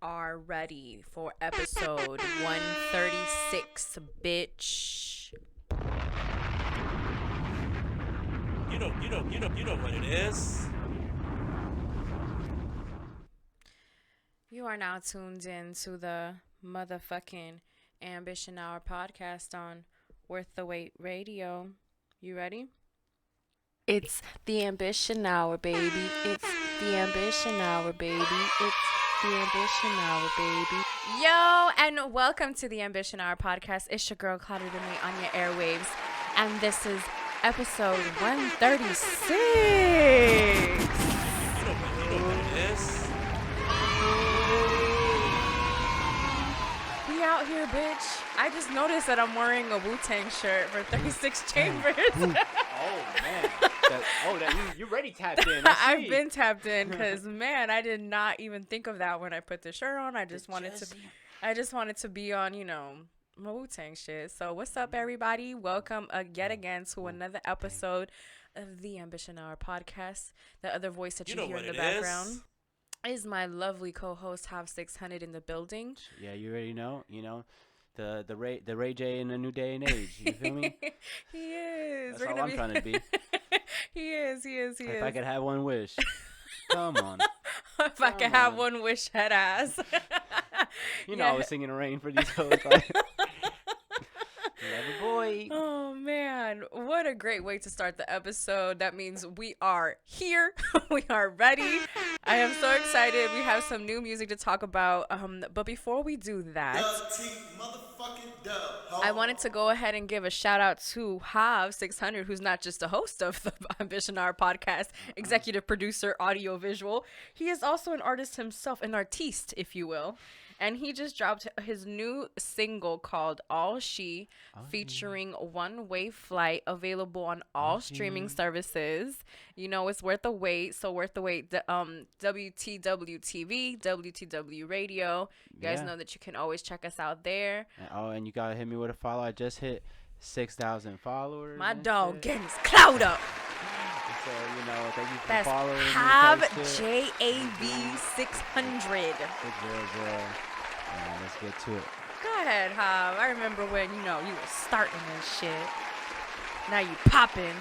are ready for episode 136, bitch. You know what it is. You are now tuned in to the motherfucking Ambition Hour podcast on Worth the Wait Radio. You ready? It's the Ambition Hour, baby. It's the Ambition Hour, baby. It's the Ambition Hour, baby. Yo, and welcome to the Ambition Hour podcast. It's your girl, Claudia on your airwaves. And this is episode 136. You know what it is. We out here, bitch. I just noticed that I'm wearing a Wu-Tang shirt for 36 Chambers. Oh, man. You already tapped in. I've been tapped in because, man, I did not even think of that when I put the shirt on. I just wanted to be on, my Wu-Tang shit. So what's up, everybody? Welcome yet again to another episode of the Ambition Hour podcast. The other voice that you hear in the background is my lovely co-host, Jav 600 in the building. Yeah, you already know. The Ray J in a new day and age. You feel me? He is. That's all I'm trying to be. He is. If I could have one wish. Come on. If I could have one wish, head ass. I was singing rain for these hoes. Like, Love boy. Oh, man. What a great way to start the episode. That means we are here. We are ready. I am so excited. We have some new music to talk about. But before we do that, I wanted to go ahead and give a shout out to Jav 600, who's not just a host of the Ambition Hour podcast, executive producer, audio visual. He is also an artist himself, an artiste, if you will. And he just dropped his new single called All She, featuring One Way Flight, available on all streaming services. It's worth the wait. So worth the wait. WTW TV, WTW Radio. You guys know that you can always check us out there. And you gotta hit me with a follow. I just hit 6,000 followers. My dog getting his clout up. So, thank you for That's following. Jav JAV 600. 600. Let's get to it. Go ahead, Jav. I remember when, you were starting this shit. Now you popping.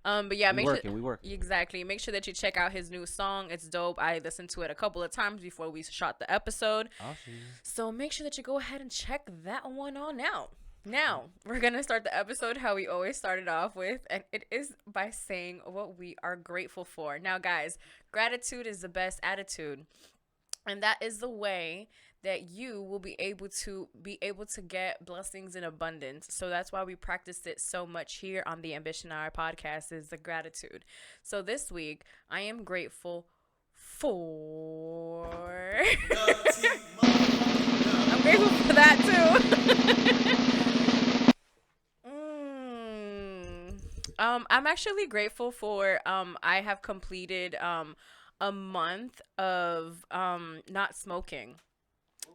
But yeah, we work. Exactly. Make sure that you check out his new song. It's dope. I listened to it a couple of times before we shot the episode. Awesome. So make sure that you go ahead and check that one on out. Now, we're going to start the episode how we always started off with, and it is by saying what we are grateful for. Now, guys, gratitude is the best attitude, and that is the way that you will be able to get blessings in abundance. So that's why we practice it so much here on the Ambition Hour podcast, is the gratitude. So this week, I am grateful for... I'm grateful for that, too. I'm actually grateful for I have completed a month of not smoking.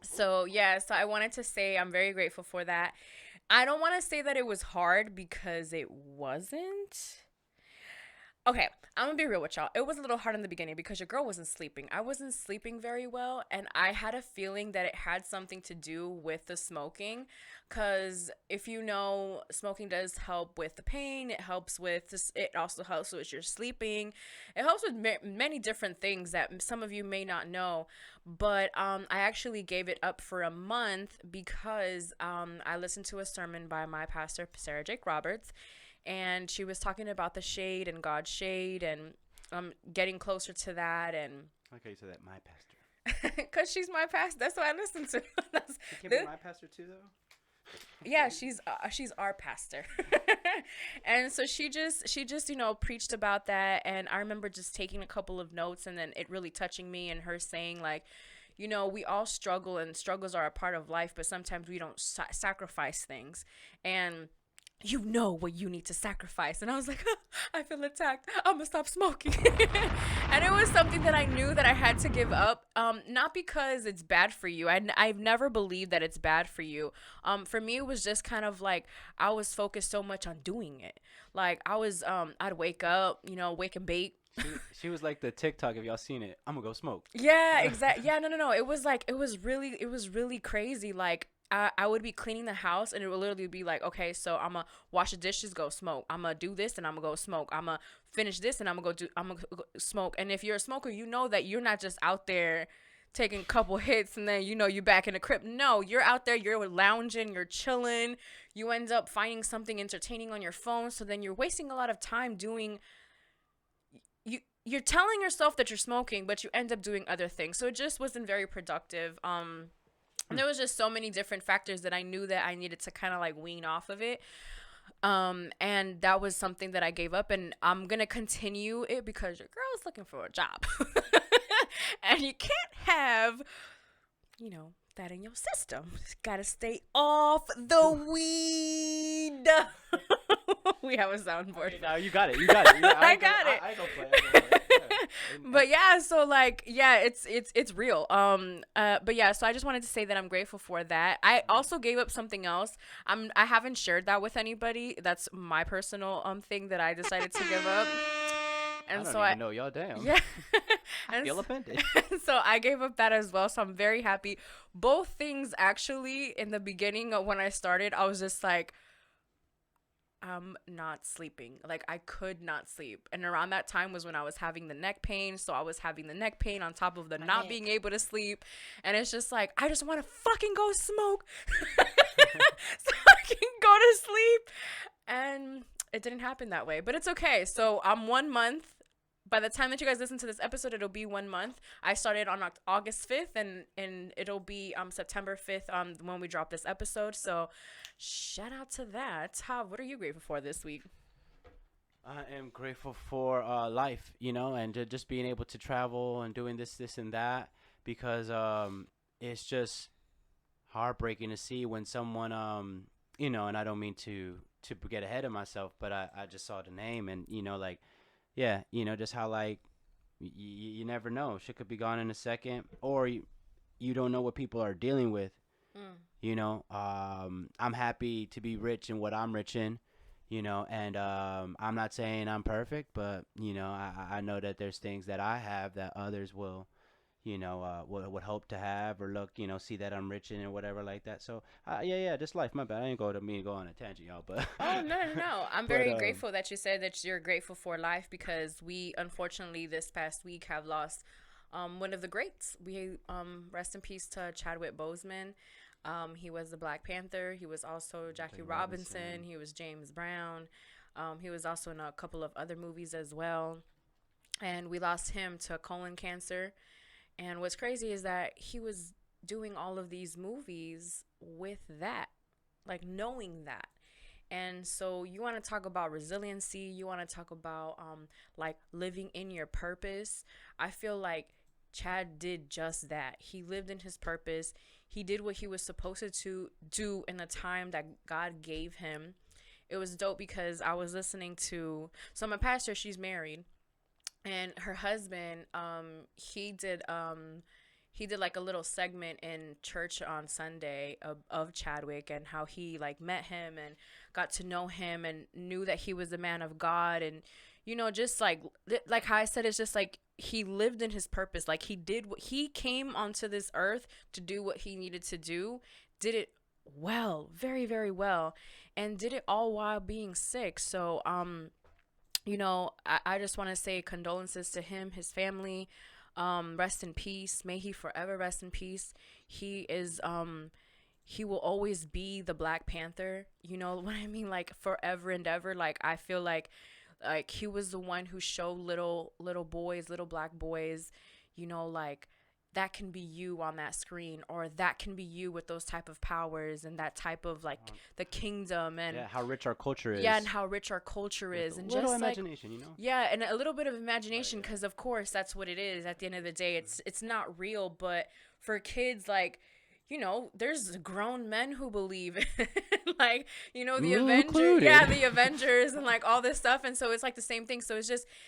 So I wanted to say I'm very grateful for that. I don't want to say that it was hard, because it wasn't. Okay, I'm gonna be real with y'all. It was a little hard in the beginning because your girl wasn't sleeping. I wasn't sleeping very well, and I had a feeling that it had something to do with the smoking, because if you know, smoking does help with the pain. It helps with this. It also helps with your sleeping. It helps with many different things that some of you may not know. But I actually gave it up for a month because I listened to a sermon by my pastor, Sarah Jake Roberts. And she was talking about the shade and God's shade and getting closer to that. And Okay, you said that, my pastor. Because she's my pastor. That's what I listen to. She can be my pastor too, though? Yeah, she's our pastor. And so she just preached about that. And I remember just taking a couple of notes and then it really touching me, and her saying, like, we all struggle, and struggles are a part of life, but sometimes we don't sacrifice things. And what you need to sacrifice. And I was like, I feel attacked. I'm gonna stop smoking. And it was something that I knew that I had to give up. Not because it's bad for you. I've never believed that it's bad for you. For me, it was just kind of like I was focused so much on doing it. Like I was, I'd wake up, wake and bake. She was like the TikTok. If y'all seen it, I'm gonna go smoke. Yeah, exactly. Yeah, no. It was like it was really crazy. Like I would be cleaning the house and it would literally be like, okay, so I'm gonna wash the dishes, go smoke. I'm gonna do this and I'm gonna go smoke. I'm gonna finish this and I'm gonna go smoke. And if you're a smoker, you know that you're not just out there taking a couple hits and then you back in the crib. No, you're out there, you're lounging, you're chilling. You end up finding something entertaining on your phone, so then you're wasting a lot of time doing you're telling yourself that you're smoking, but you end up doing other things. So it just wasn't very productive. And there was just so many different factors that I knew that I needed to kind of like wean off of it. And that was something that I gave up, and I'm gonna continue it because your girl is looking for a job, and you can't have, that in your system. Just gotta stay off the weed. We have a soundboard. Okay, now you got it. You got it. I got it. I go play. I go play. Yeah. But yeah, so like yeah, it's real. But yeah, so I just wanted to say that I'm grateful for that. I also gave up something else. I haven't shared that with anybody. That's my personal thing that I decided to give up. And I don't so even know y'all. Damn. yeah. I feel offended. So I gave up that as well. So I'm very happy. Both things actually in the beginning of when I started, I was just like, I'm not sleeping. Like I could not sleep. And around that time was when I was having the neck pain. So I was having the neck pain on top of the not being able to sleep. And it's just like, I just want to fucking go smoke so I can go to sleep. And it didn't happen that way, but it's okay. So I'm 1 month. By the time that you guys listen to this episode, it'll be 1 month. I started on August 5th, and it'll be September 5th when we drop this episode. So shout out to that. Tav, what are you grateful for this week? I am grateful for life, and just being able to travel and doing this, and that, because it's just heartbreaking to see when someone, and I don't mean to get ahead of myself, but I just saw the name and, like, yeah, just how, like, you never know. Shit could be gone in a second, or you don't know what people are dealing with. I'm happy to be rich in what I'm rich in, and I'm not saying I'm perfect, but, I know that there's things that I have that others will, would hope to have or look, see that I'm rich in or whatever like that. So, yeah, just life. My bad. I ain't go on a tangent, y'all, but. Oh, no. I'm very grateful that you said that you're grateful for life, because we, unfortunately, this past week have lost one of the greats. We rest in peace to Chadwick Boseman. He was the Black Panther. He was also Jackie Robinson. He was James Brown. He was also in a couple of other movies as well. And we lost him to colon cancer. And what's crazy is that he was doing all of these movies with that, like knowing that. And so you want to talk about resiliency. You want to talk about like living in your purpose. I feel like Chad did just that. He lived in his purpose. He did what he was supposed to do in the time that God gave him. It was dope because I was listening to, so my pastor, she's married. And her husband, he did like a little segment in church on Sunday of Chadwick, and how he like met him and got to know him and knew that he was a man of God. And, just like how I said, it's just like he lived in his purpose. Like he did what he came onto this earth to do, what he needed to do, did it well, very, very well, and did it all while being sick. So, I just want to say condolences to him, his family. Rest in peace. May he forever rest in peace. He is, he will always be the Black Panther. You know what I mean? Like forever and ever. Like I feel like he was the one who showed little boys, little Black boys, like that can be you on that screen, or that can be you with those type of powers and that type of like the kingdom, and how rich our culture is. Yeah, and how rich our culture is, and little just imagination, like, yeah, and a little bit of imagination, because of course that's what it is. At the end of the day, it's not real, but for kids, like, there's grown men who believe like, the Avengers, included. yeah, the Avengers and like all this stuff. And so it's like the same thing. So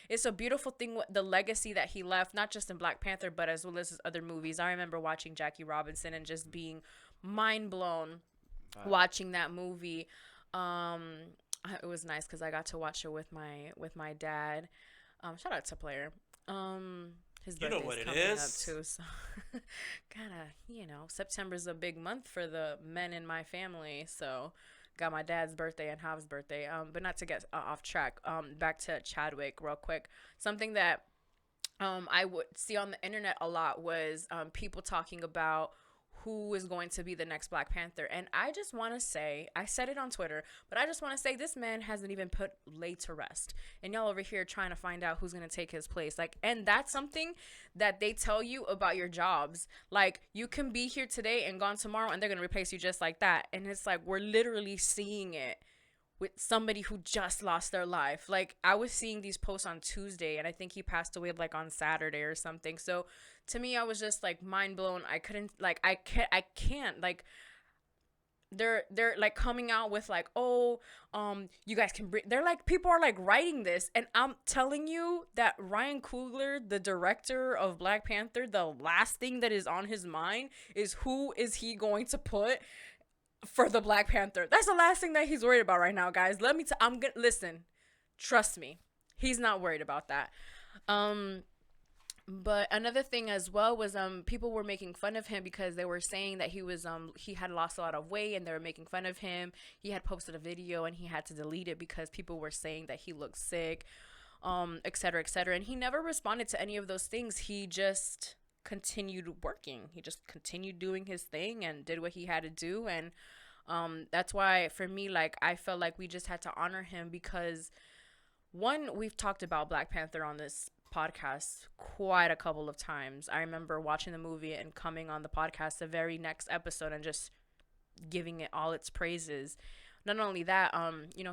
it's a beautiful thing, the legacy that he left, not just in Black Panther, but as well as his other movies. I remember watching Jackie Robinson and just being mind blown watching that movie. It was nice because I got to watch it with my dad. Shout out to Player. His You know birthday's what it coming up is. too, so gotta, September's a big month for the men in my family. So got my dad's birthday and Hav's birthday. But not to get off track. Back to Chadwick real quick. Something that I would see on the internet a lot was people talking about who is going to be the next Black Panther. And I just want to say, I said it on Twitter, but I just want to say this man hasn't even put laid to rest. And y'all over here trying to find out who's going to take his place. Like, and that's something that they tell you about your jobs. Like, you can be here today and gone tomorrow and they're going to replace you just like that. And it's like, we're literally seeing it with somebody who just lost their life. Like, I was seeing these posts on Tuesday and I think he passed away like on Saturday or something. So to me, I was just like mind blown. I couldn't, like, I can't like, they're like coming out with like, oh, you guys can bring, they're like, people are like writing this, and I'm telling you that Ryan Coogler, the director of Black Panther, the last thing that is on his mind is who is he going to put for the Black Panther. That's the last thing that he's worried about right now, guys. I'm gonna listen. Trust me, he's not worried about that. But another thing as well was people were making fun of him because they were saying that he had lost a lot of weight and they were making fun of him. He had posted a video and he had to delete it because people were saying that he looked sick, et cetera, et cetera. And he never responded to any of those things. He just continued working. He just continued doing his thing and did what he had to do. And that's why for me, like, I felt like we just had to honor him because one, we've talked about Black Panther on this podcast quite a couple of times. I remember watching the movie and coming on the podcast the very next episode and just giving it all its praises. Not only that,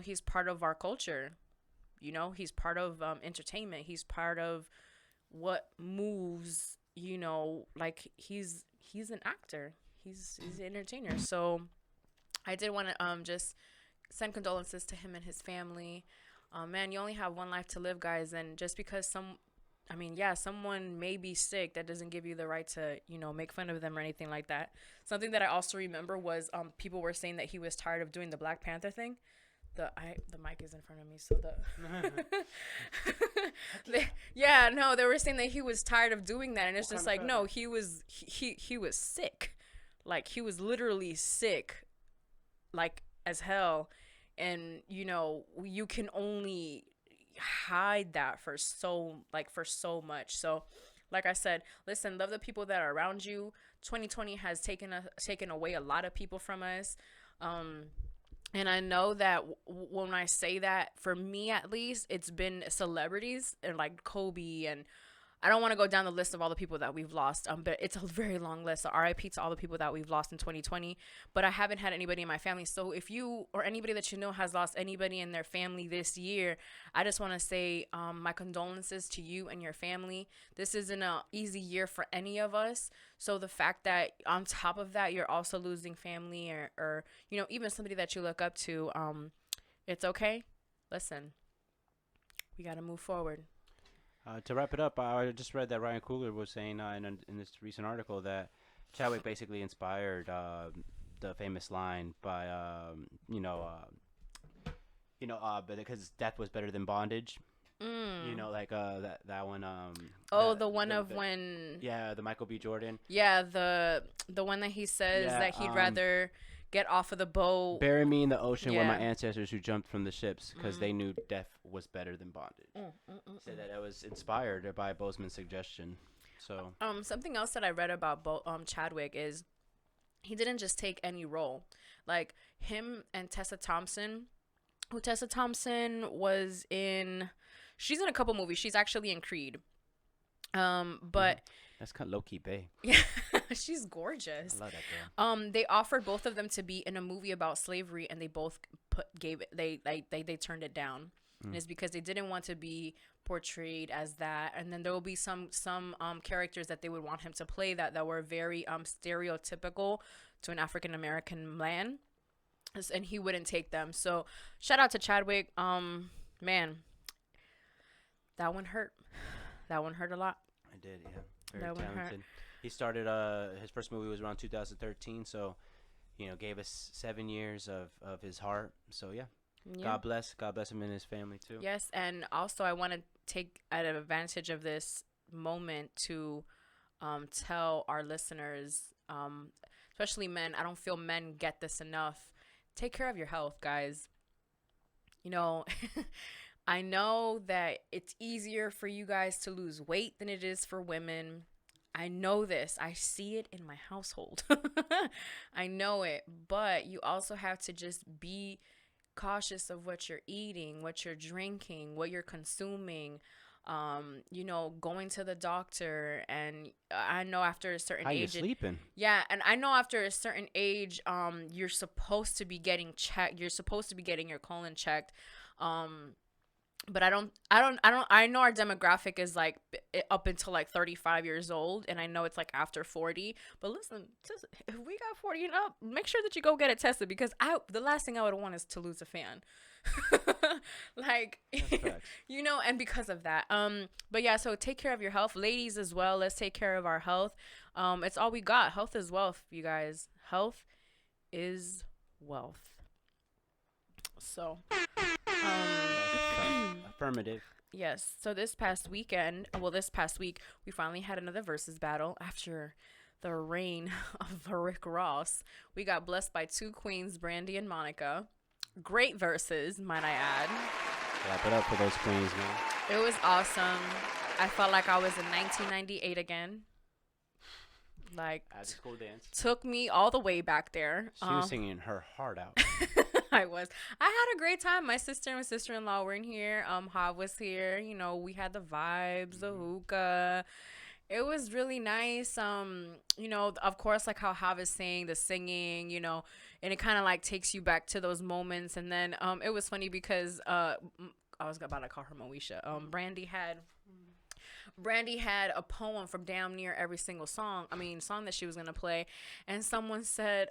he's part of our culture. He's part of entertainment. He's part of what moves, like he's an actor. He's an entertainer. So I did want to just send condolences to him and his family. Man, you only have one life to live, guys, and just because someone may be sick, that doesn't give you the right to, make fun of them or anything like that. Something that I also remember was people were saying that he was tired of doing the Black Panther thing. The mic is in front of me, so they were saying that he was tired of doing that, and it's just like, no, he was sick, like he was literally sick, like as hell. And you can only hide that for so much. So like I said, listen, love the people that are around you. 2020 has taken away a lot of people from us, and I know that when I say that, for me at least, it's been celebrities and like Kobe, and I don't want to go down the list of all the people that we've lost, but it's a very long list. So RIP to all the people that we've lost in 2020. But I haven't had anybody in my family. So if you or anybody that you know has lost anybody in their family this year, I just want to say my condolences to you and your family. This isn't an easy year for any of us. So the fact that on top of that, you're also losing family or even somebody that you look up to, it's okay. Listen, we got to move forward. To wrap it up, I just read that Ryan Coogler was saying in this recent article that Chadwick basically inspired the famous line by but because death was better than bondage. Like that one. The one of when. Yeah, the Michael B. Jordan. Yeah, the one that he says that he'd rather get off of the boat. Bury me in the ocean where my ancestors who jumped from the ships because they knew death was better than bondage. Said that it was inspired by Boseman's suggestion. So something else that I read about Chadwick is he didn't just take any role. Like him and Tessa Thompson, who Tessa Thompson was in, she's in a couple movies. She's actually in Creed. But that's kind of low-key bae. Yeah, she's gorgeous. I love that girl. They offered both of them to be in a movie about slavery, and they both they turned it down. And it's because they didn't want to be portrayed as that. And then there will be some characters that they would want him to play that were very stereotypical to an African American man, and he wouldn't take them. So shout out to Chadwick. Man, that one hurt. That one hurt a lot. I did, yeah. Very talented. He started his first movie was around 2013, so gave us 7 years of his heart. So yeah, Yeah. God bless him and his family too. Yes, and also I want to take advantage of this moment to tell our listeners, especially men. I don't feel men get this enough. Take care of your health, guys. You know, I know that it's easier for you guys to lose weight than it is for women. I know this. I see it in my household. I know it. But you also have to just be cautious of what you're eating, what you're drinking, what you're consuming. Going to the doctor, and I know after a certain How you age, sleeping? yeah, and I know after a certain age, you're supposed to be getting checked. You're supposed to be getting your colon checked. But I know our demographic is like up until like 35 years old, and I know it's like after 40. But listen, just if we got 40 and up, make sure that you go get it tested, because the last thing I would want is to lose a fan. Like, and because of that. But yeah, so take care of your health, ladies, as well. Let's take care of our health. It's all we got. Health is wealth, you guys. Health is wealth. So, affirmative. yes. So this past week, we finally had another versus battle after the reign of Rick Ross. We got blessed by two queens, Brandy and Monica. Great verses, might I add. Clap it up for those queens, man. It was awesome. I felt like I was in 1998 again. Like, at the school dance. Took me all the way back there. She was singing her heart out. I had a great time. My sister and my sister-in-law were in here. Hav was here. We had the vibes, the hookah. It was really nice. Of course, like how Hav is saying, the singing, and it kind of like takes you back to those moments. And then it was funny because I was about to call her Moesha. Brandy had a poem from damn near every single song that she was going to play. And someone said,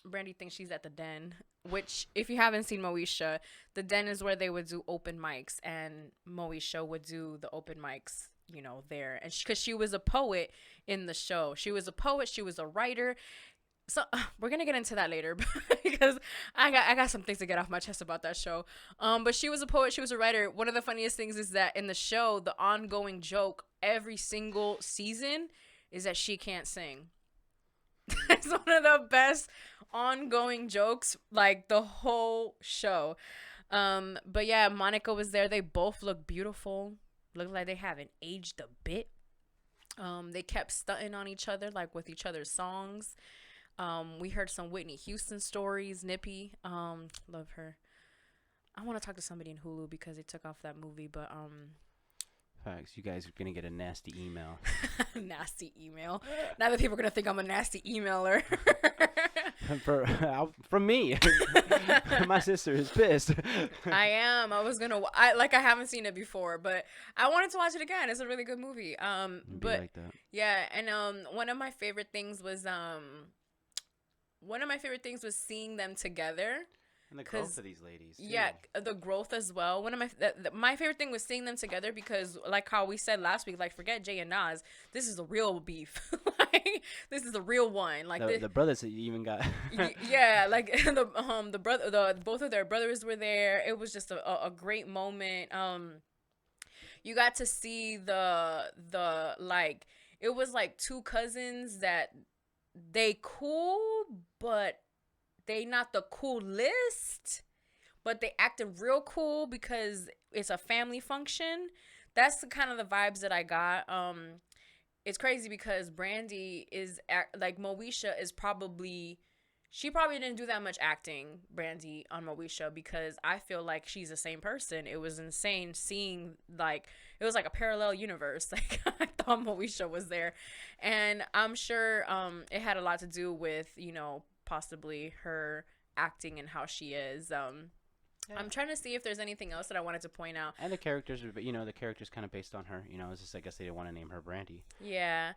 Brandy thinks she's at the Den, which if you haven't seen Moesha, the Den is where they would do open mics, and Moesha would do the open mics, there. And because she was a poet in the show. She was a poet. She was a writer. So we're going to get into that later because I got some things to get off my chest about that show. But she was a poet. She was a writer. One of the funniest things is that in the show, the ongoing joke every single season is that she can't sing. It's one of the best ongoing jokes, like the whole show. But yeah, Monica was there. They both look beautiful. Look like they haven't aged a bit. They kept stunting on each other, like with each other's songs. We heard some Whitney Houston stories. Nippy, love her. I want to talk to somebody in Hulu because they took off that movie, but Facts. You guys are gonna get a nasty email. Nasty email. Now that people are gonna think I'm a nasty emailer. From me. My sister is pissed. I am. I haven't seen it before, but I wanted to watch it again. It's a really good movie. But like that. yeah, and one of my favorite things was seeing them together. And the growth of these ladies. Too. Yeah, the growth as well. One of my favorite thing was seeing them together because, like how we said last week, like forget Jay and Nas, this is a real beef. Like this is a real one. Like the brothers that you even got. Yeah, like both of their brothers were there. It was just a great moment. You got to see the like it was like two cousins that they cool, but they not the coolest, but they acted real cool because it's a family function. That's the kind of the vibes that I got. It's crazy because Brandy is like Moesha is she probably didn't do that much acting, Brandy, on Moesha, because I feel like she's the same person. It was insane seeing like it was like a parallel universe. Like I thought Moesha was there, and I'm sure it had a lot to do with possibly her acting and how she is. Yeah. I'm trying to see if there's anything else that I wanted to point out. And the characters, the characters kind of based on her. It's just I guess they didn't want to name her Brandy. Yeah.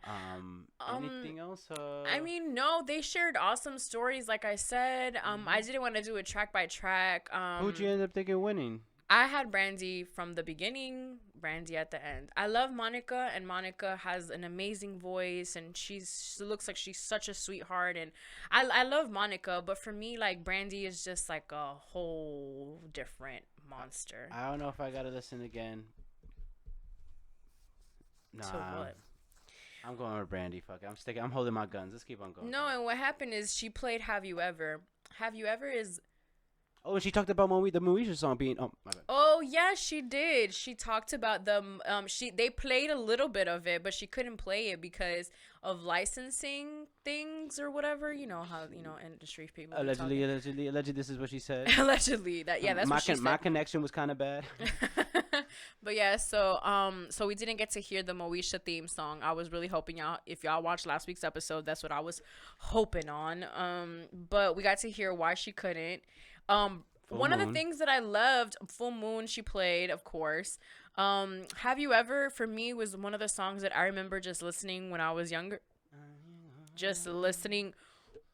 Anything else? No, they shared awesome stories. Like I said, I didn't want to do it track by track. Who'd you end up thinking winning? I had Brandy from the beginning, Brandy at the end. I love Monica, and Monica has an amazing voice, and she looks like she's such a sweetheart, and I love Monica, but for me, like, Brandy is just like a whole different monster. I don't know if I gotta listen again. Nah, To what? I'm going with Brandy. Fuck it. I'm holding my guns. Let's keep on going. No, and what happened is she played Have You Ever. Have You Ever is... Oh, and she talked about the Moesha song being. Oh, my bad. Oh, yeah, she did. She talked about they played a little bit of it, but she couldn't play it because of licensing things or whatever. You know how, industry people be Allegedly, talking. this is what she said. Allegedly. That's what she said. My connection was kind of bad. But yeah, so we didn't get to hear the Moesha theme song. I was really hoping if y'all watched last week's episode, that's what I was hoping on. But we got to hear why she couldn't. One of the things that I loved, Full Moon, she played, of course. Have You Ever, for me, was one of the songs that I remember just listening when I was younger. Just listening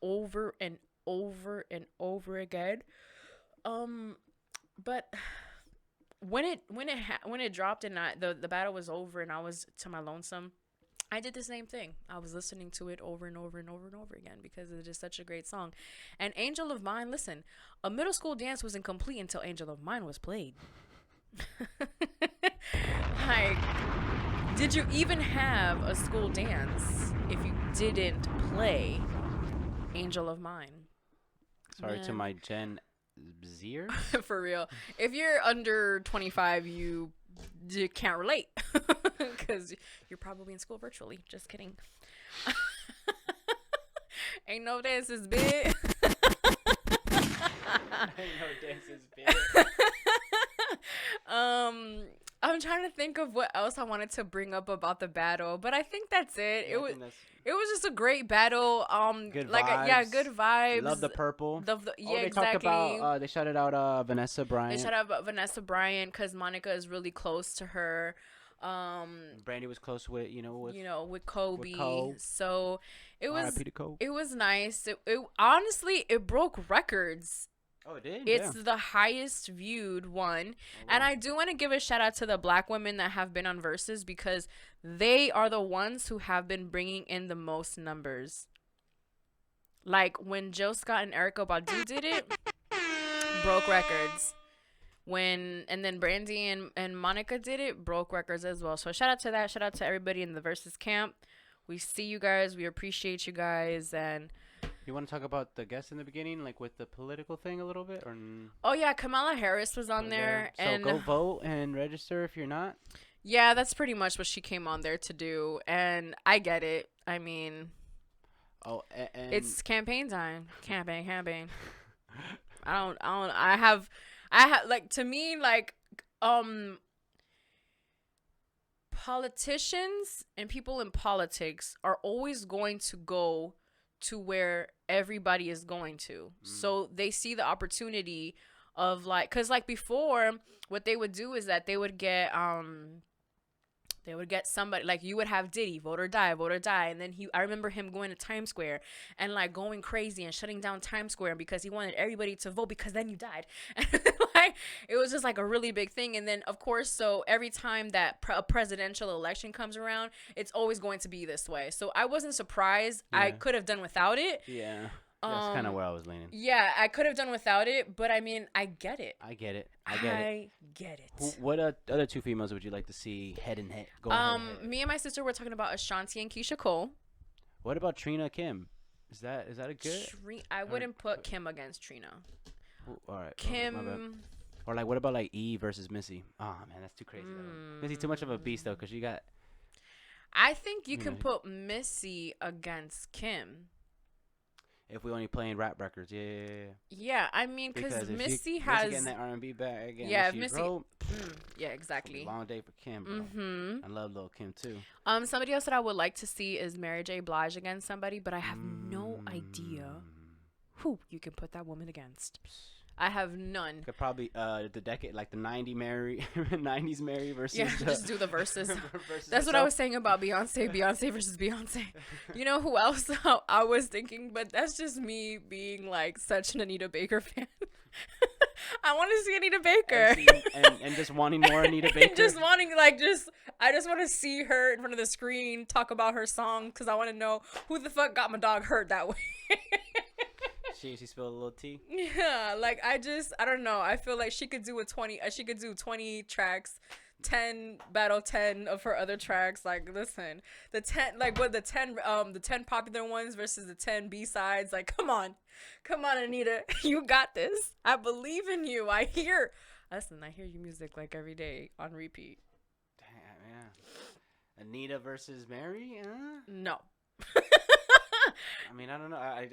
over and over and over again. But when it dropped and the battle was over and I was to my lonesome, I did the same thing. I was listening to it over and over and over and over again because it is such a great song. And Angel of Mine, listen, a middle school dance wasn't complete until Angel of Mine was played. Like, did you even have a school dance if you didn't play Angel of Mine? Sorry to my Gen Zer. For real. If you're under 25, you can't relate because you're probably in school virtually. Just kidding. Ain't no dances, bitch. Ain't no dances, bitch. I'm trying to think of what else I wanted to bring up about the battle, but I think that's it. It was just a great battle. Good like vibes. Good vibes. Love the purple. Yeah, they exactly. talked about. They shouted out Vanessa Bryant. They shout out Vanessa Bryant because Monica is really close to her. Brandy was close with with Kobe. with Cole. So it was R.I.P. to Cole. it was nice. It honestly it broke records. Oh, it did. It's the highest viewed one. Oh, And wow. I do want to give a shout out to the black women that have been on Versus because they are the ones who have been bringing in the most numbers. Like when Jill Scott and Erykah Badu did it, broke records. And then Brandy and Monica did it, broke records as well. So shout out to that. Shout out to everybody in the Versus camp. We see you guys. We appreciate you guys. And You want to talk about the guests in the beginning, like with the political thing a little bit, or? oh yeah, Kamala Harris was on there. So And go vote and register if you're not. yeah, that's pretty much what she came on there to do. And I get it. I mean, Oh, and it's campaign time. Campaign. I have like, to me, like, politicians and people in politics are always going to go to where everybody is going to. So they see the opportunity of, like, because like before, what they would do is that they would get somebody, like, you would have Diddy, vote or die, and then I remember him going to Times Square and like going crazy and shutting down Times Square because he wanted everybody to vote because then you died. Like, it was just like a really big thing. And then of course, so every time that a presidential election comes around, it's always going to be this way. So I wasn't surprised. I Yeah. could have done without it. Yeah, that's kind of where I was leaning. Yeah, I could have done without it, but I mean, I get it. I get it. I get it. What other two females would you like to see head and head? Me and my sister were talking about Ashanti and Keisha Cole. What about Trina Kim? Is that a good? I wouldn't put Kim against Trina. Ooh, all right. my bad. Kim. Or like, what about like Eve versus Missy? Oh man, that's too crazy. Missy too much of a beast though, cause you got. I think you can put Missy against Kim. If we only playing rap records, yeah. Yeah, I mean, Because because if Missy Missy has. getting that R&B back again. Yeah, Missy Missy- wrote, Yeah, exactly. long day for Kim, bro. I love Lil Kim too. Somebody else that I would like to see is Mary J. Blige against somebody, but I have no idea who you can put that woman against. I have none. Could probably the decade, like the 90s Mary versus. Yeah, just do the verses. versus That's what I herself. was saying about Beyonce versus Beyonce. You know who else I was thinking, but that's just me being like such an Anita Baker fan. I want to see Anita and, Baker. and just wanting more Anita Baker. And just wanting, I just want to see her in front of the screen talk about her song because I want to know who the fuck got my dog hurt that way. She spilled a little tea. Yeah, like I don't know. I feel like she could do 20 tracks, 10 battle 10 of her other tracks. Like, listen, the 10 the 10 popular ones versus the 10 B-sides. Like, come on, Anita, you got this. I believe in you. I hear your music like every day on repeat. Damn, yeah. Anita versus Mary? No. I mean, I don't know. I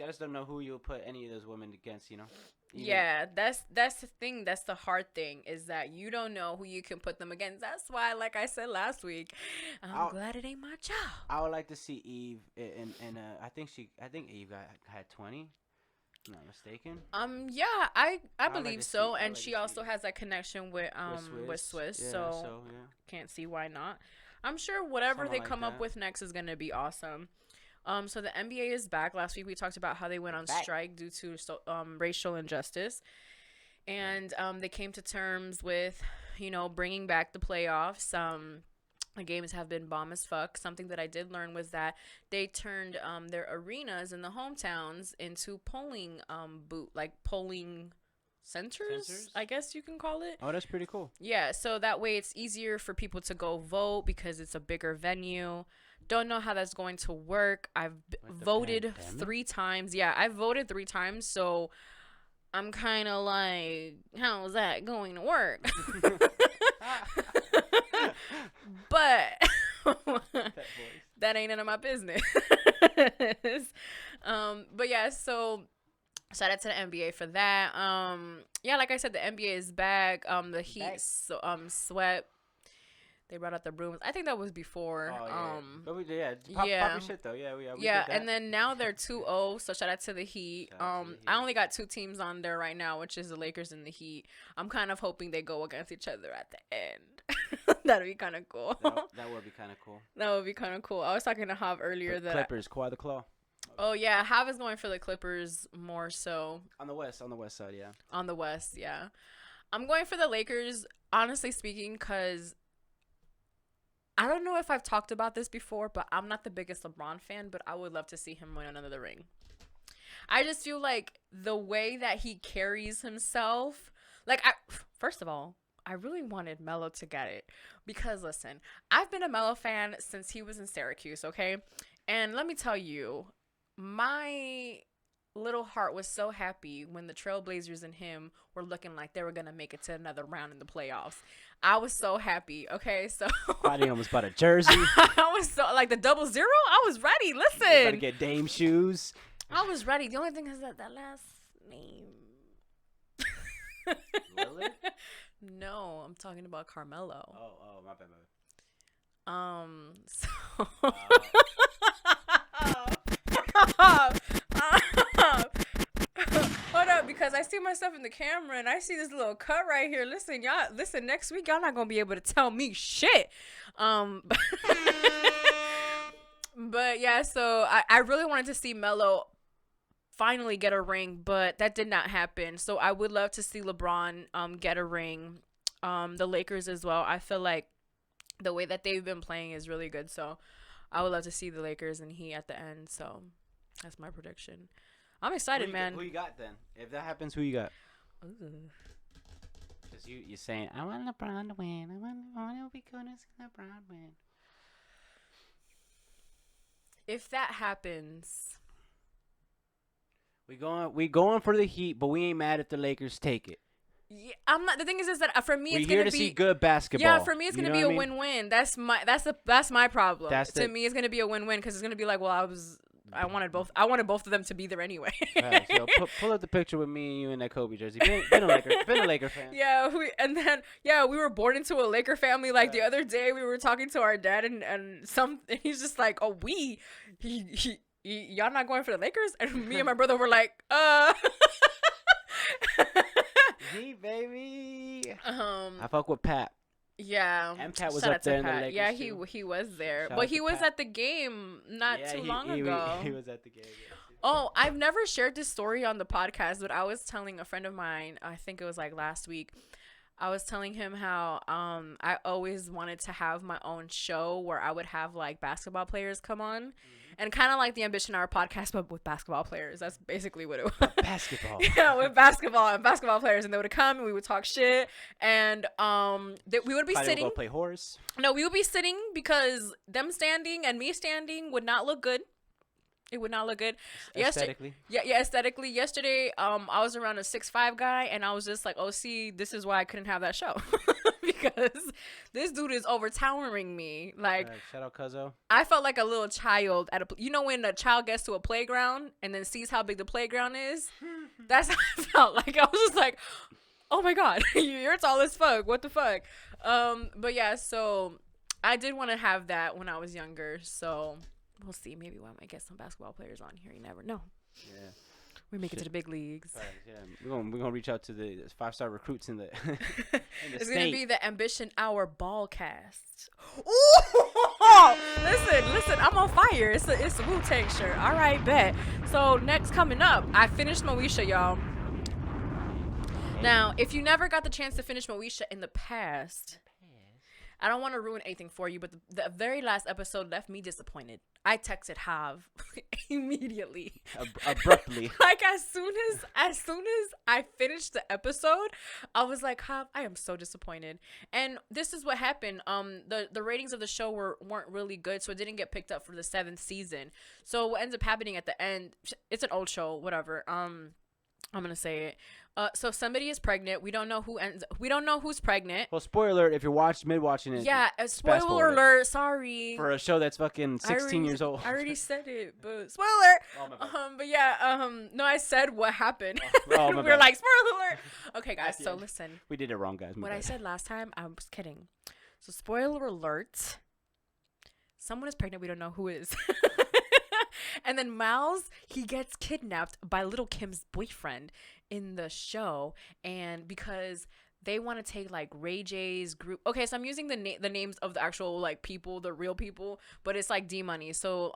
just don't know who you'll put any of those women against, you know? Yeah, that's the thing. That's the hard thing, is that you don't know who you can put them against. That's why, like I said last week, I'm glad it ain't my job. I would like to see Eve and I think Eve had 20. I'm not mistaken. Yeah, I like believe to so, see- I and like she to see also has that connection with Swiss, Yeah, so yeah. can't see why not. I'm sure whatever Someone they like come up that. with next is gonna be awesome. So the NBA is back. Last week we talked about how they went on Back. strike due to racial injustice, and they came to terms with, bringing back the playoffs. The games have been bomb as fuck. Something that I did learn was that they turned their arenas in the hometowns into polling polling centers, I guess you can call it. Oh, that's pretty cool. Yeah, so that way it's easier for people to go vote because it's a bigger venue. Don't know how that's going to work. I've voted pandemic? 3 times. Yeah, I've voted 3 times, so I'm kind of like, how is that going to work? But that ain't none of my business. But yeah, so shout out to the NBA for that. Yeah, like I said, the NBA is back. The Heat swept. They brought out the brooms. I think that was before. But we pop your shit though. We did that. And then now they're 2-0. So shout out to the Heat. I only got 2 teams on there right now, which is the Lakers and the Heat. I'm kind of hoping they go against each other at the end. That'd be kind of cool. That would be kind of cool. That would be kind of cool. I was talking to Hav earlier The that Clippers, Kawhi the Claw. Oh yeah, Hav is going for the Clippers more so. On the west side, yeah. On the west, yeah. I'm going for the Lakers, honestly speaking, because I don't know if I've talked about this before, but I'm not the biggest LeBron fan, but I would love to see him win another ring. I just feel like the way that he carries himself, first of all, I really wanted Melo to get it because, listen, I've been a Melo fan since he was in Syracuse, okay? And let me tell you, my little heart was so happy when the Trailblazers and him were looking like they were going to make it to another round in the playoffs. I was so happy, okay? So Claudia almost bought a jersey. I was so, like, the 0-0, I was ready. Listen. Got to get Dame shoes. I was ready. The only thing is that last name. Lillard? No, I'm talking about Carmelo. Oh, my bad. Hold up, because I see myself in the camera and I see this little cut right here. Listen, next week y'all not gonna be able to tell me shit. But yeah, so I really wanted to see Melo finally get a ring, but that did not happen. So I would love to see LeBron get a ring. The Lakers as well. I feel like the way that they've been playing is really good. So I would love to see the Lakers and he at the end. So that's my prediction. I'm excited, man. Who you got then? If that happens, who you got? Because you're saying, I want LeBron to win. I want to be good to see LeBron win. If that happens, we going for the Heat, but we ain't mad if the Lakers take it. yeah, I'm not. The thing is that for me, We're it's here gonna to be see good basketball. Yeah, for me, it's You gonna know be what a I mean? win-win. That's my problem. To me, it's gonna be a win-win because it's gonna be like, well, I wanted both of them to be there anyway. Right, so pull up the picture with me and you in that Kobe jersey. Been a Laker fan. Yeah, we were born into a Laker family. Like the other day, we were talking to our dad, and he's just like, "Oh, y'all not going for the Lakers?" And me and my brother were like, Heat, baby. I I fuck with Pat. Yeah, MCAT was shout up out to there in the Pat. Lakers, Yeah, too. he was there, Shout but out he to was Pat. at the game not too long ago. He was at the game. Yeah, Oh, I've never shared this story on the podcast, but I was telling a friend of mine, I think it was like last week. I was telling him how I always wanted to have my own show where I would have like basketball players come on. And kind of like the Ambition Hour podcast, but with basketball players. That's basically what it was. Basketball. Yeah, with basketball and basketball players, and they would come and we would talk shit, and we would be Probably sitting. go play horse. No, we would be sitting because them standing and me standing would not look good. It would not look good. Aesthetically. Yeah, aesthetically. Yesterday, I was around a 6'5" guy, and I was just like, "Oh, see, this is why I couldn't have that show." Because this dude is overtowering me. Like, Shout out Cuzzo. I felt like a little child at when a child gets to a playground and then sees how big the playground is. That's how I felt. Like, I was just like, "Oh my god, you're tall as fuck. What the fuck?" But yeah, so I did want to have that when I was younger. So we'll see. Maybe we might get some basketball players on here. You never know. Yeah. We make it to the big leagues. Right, yeah. We're gonna reach out to the 5-star recruits in the. It's state. gonna be the Ambition Hour Ballcast. Ooh! Listen, I'm on fire. It's a Wu-Tang shirt. All right, bet. So next coming up, I finished Moesha, y'all. Now, if you never got the chance to finish Moesha in the past, I don't want to ruin anything for you, but the very last episode left me disappointed. I texted Hav immediately, abruptly. like as soon as I finished the episode, I was like, Hav, I am so disappointed. And this is what happened. The ratings of the show weren't really good, so it didn't get picked up for the 7th season. So what ends up happening at the end? It's an old show, whatever. I'm gonna say it. So somebody is pregnant. We don't know who's pregnant. Well, spoiler alert if you're mid-watching it. Yeah, spoiler alert. Sorry. For a show that's fucking 16 years old. I already said it, but spoiler. Oh, my bad. But yeah, no, I said what happened. Oh, my We were bad. like, spoiler alert. Okay, guys, so listen. We did it wrong, guys. What I said last time, I was kidding. So spoiler alert. Someone is pregnant. We don't know who is. And then Miles, he gets kidnapped by Little Kim's boyfriend in the show, and because they want to take like Ray J's group. Okay, so I'm using the names of the actual like people, the real people, but it's like D Money. So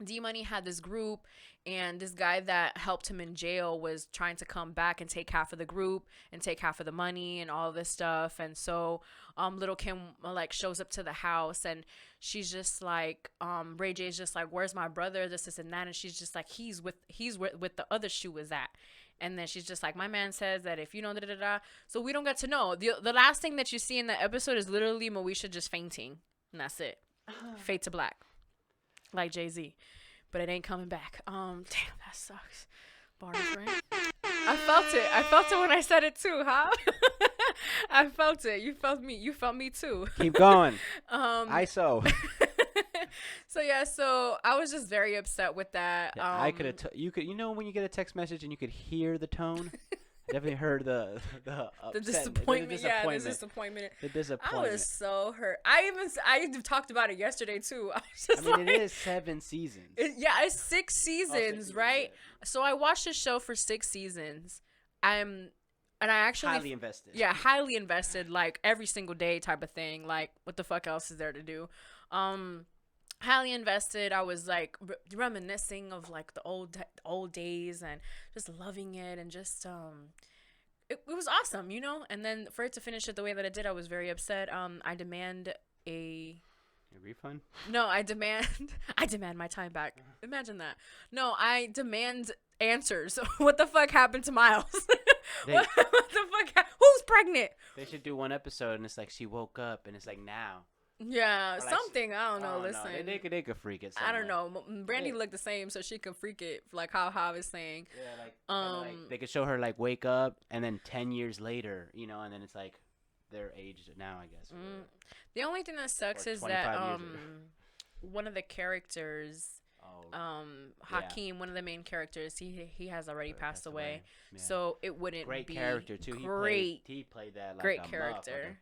D Money had this group, and this guy that helped him in jail was trying to come back and take half of the group and take half of the money and all this stuff. And so Little Kim like shows up to the house, and she's just like Ray J's just like, where's my brother, this and that, and she's just like, he's with the other shoe is at. And then she's just like, my man says that if you know, da-da-da. So we don't get to know. The last thing that you see in the episode is literally Moesha just fainting. And that's it. Fade to black. Like Jay-Z. But it ain't coming back. Damn, that sucks. Bars, right? I felt it when I said it too, huh? I felt it. You felt me. You felt me too. Keep going. ISO. So yeah, so I was just very upset with that. Yeah, I could have. You know when you get a text message and you could hear the tone. Definitely heard the disappointment. Yeah, the disappointment. The disappointment. I was so hurt. I talked about it yesterday too. It is 7 seasons. It's 6 seasons, right? Yeah. So I watched the show for 6 seasons. And I actually highly invested. Yeah, highly invested, like every single day type of thing. Like, what the fuck else is there to do? Highly invested. I was like reminiscing of like the old days and just loving it, and just it was awesome, you know. And then for it to finish it the way that it did, I was very upset. I demand a refund. No, I demand my time back. Imagine that. No, I demand answers. What the fuck happened to Miles? What the fuck? Who's pregnant? They should do one episode and it's like she woke up and it's like now. Yeah, like something. I don't know. Listen, they could freak it. I don't know. Brandy looked the same, so she could freak it, like how Hav is saying. Yeah, like they could show her like wake up, and then 10 years later, you know, and then it's like they're aged now, I guess. The only thing that sucks is that one of the characters, Hakeem, one of the main characters, he has already passed away. Yeah. So it wouldn't great be character too. He played that like great character.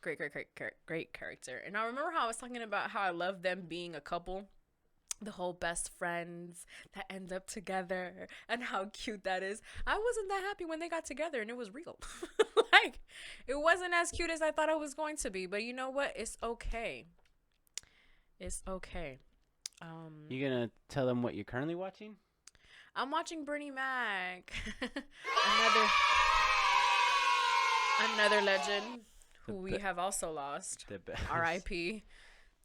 Great character. And I remember how I was talking about how I love them being a couple, the whole best friends that end up together, and how cute that is. I wasn't that happy when they got together, and it was real. Like, it wasn't as cute as I thought it was going to be, but you know what? It's okay. It's okay. You gonna tell them what you're currently watching? I'm watching Bernie Mac. another another legend The who we be- have also lost. the best. R.I.P.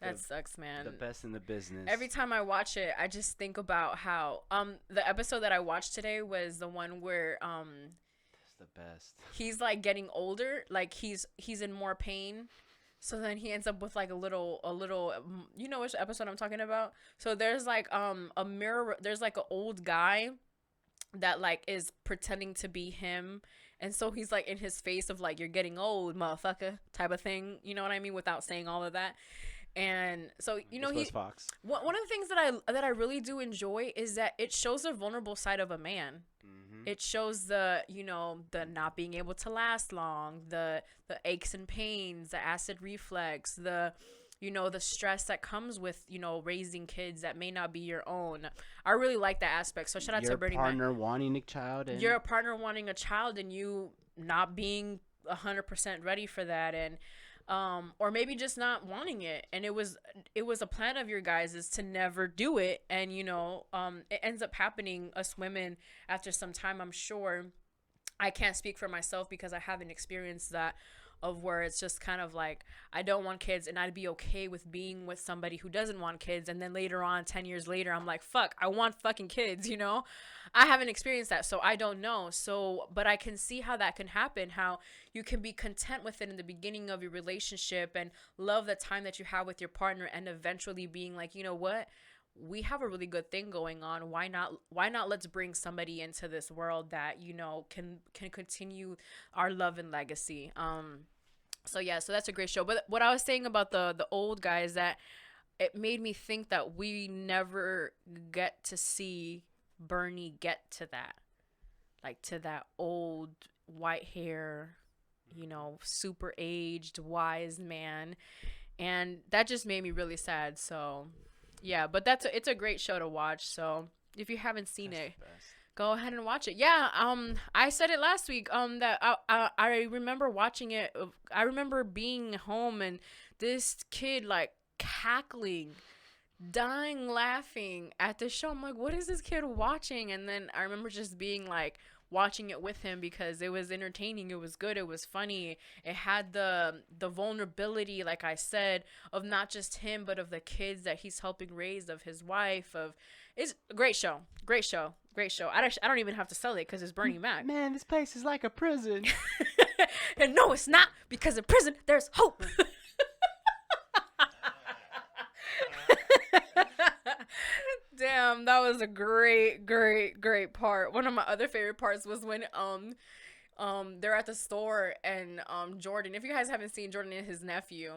That The- sucks, man. The best in the business. Every time I watch it, I just think about how the episode that I watched today was the one where That's the best. he's like getting older, like he's in more pain. So then he ends up with like a little you know which episode I'm talking about? So there's like a mirror, there's like an old guy that like is pretending to be him, and so he's like in his face of like, you're getting old, motherfucker, type of thing, you know what I mean, without saying all of that. And so, you know, This was Fox. one of the things that I really do enjoy is that it shows the vulnerable side of a man. It shows the, you know, the not being able to last long, the aches and pains, the acid reflux, the, you know, the stress that comes with, you know, raising kids that may not be your own. I really like that aspect. So shout out to Bernie Mac. Your partner wanting a child. And You're a partner wanting a child and you not being 100% ready for that, and or maybe just not wanting it, and it was a plan of your guys is to never do it, and you know, it ends up happening, us women, after some time. I'm sure, I can't speak for myself because I haven't experienced that, of where it's just kind of like, I don't want kids and I'd be okay with being with somebody who doesn't want kids, and then later on 10 years later I'm like, fuck, I want fucking kids, you know. I haven't experienced that, so I don't know. So but I can see how that can happen, how you can be content with it in the beginning of your relationship and love the time that you have with your partner, and eventually being like, you know what, we have a really good thing going on. Why not let's bring somebody into this world that, you know, can continue our love and legacy. So yeah, so that's a great show. But what I was saying about the old guy is that it made me think that we never get to see Bernie get to that, like to that old white hair, you know, super aged wise man, and that just made me really sad. So yeah, but it's a great show to watch. So if you haven't seen That's it, the best. go ahead and watch it. Yeah, I said it last week. That I remember watching it. I remember being home and this kid like cackling, dying laughing at the show. I'm like, what is this kid watching? And then I remember just being like watching it with him because it was entertaining, it was good, it was funny, it had the vulnerability, like I said, of not just him but of the kids that he's helping raise, of his wife, of it's a great show. I don't even have to sell it because it's Bernie Mac. Man, this place is like a prison. And no, it's not, because in prison there's hope. Damn, that was a great part. One of my other favorite parts was when they're at the store and Jordan, if you guys haven't seen Jordan and his nephew,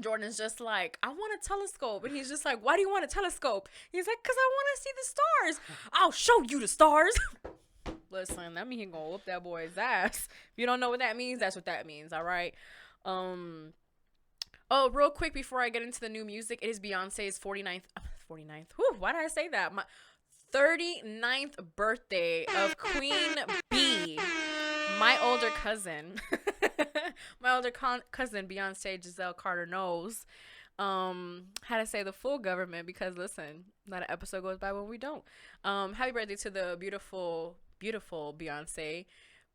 Jordan's just like, I want a telescope, and he's just like, why do you want a telescope? He's like, because I want to see the stars. I'll show you the stars. Listen, that means he gonna whoop that boy's ass. If you don't know what that means, that's what that means. All right. Oh, real quick before I get into the new music, it is Beyonce's 49th. Whew, why did I say that? My 39th birthday of Queen B, my older cousin. My older cousin, Beyonce Giselle Carter knows how to say the full government, because listen, not an episode goes by when we don't. Happy birthday to the beautiful Beyonce.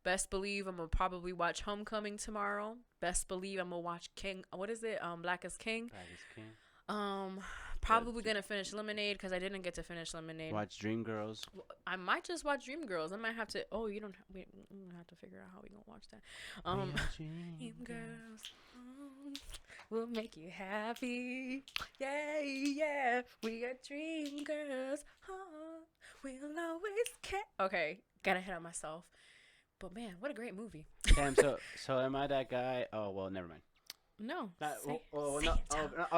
Best believe I'm gonna probably watch Homecoming tomorrow. Best believe I'm gonna watch King. What is it? Black is King. Black is King. Probably gonna finish Lemonade because I didn't get to finish Lemonade. Watch Dreamgirls. I might just watch Dreamgirls. I might have to. Oh, you don't. Wait, I'm gonna have to figure out how we gonna watch that. Dreamgirls will make you happy. Yeah. We are Dreamgirls. We'll always care. Okay, gotta hit on myself. But man, what a great movie. Damn. So am I that guy? Oh well, never mind. No.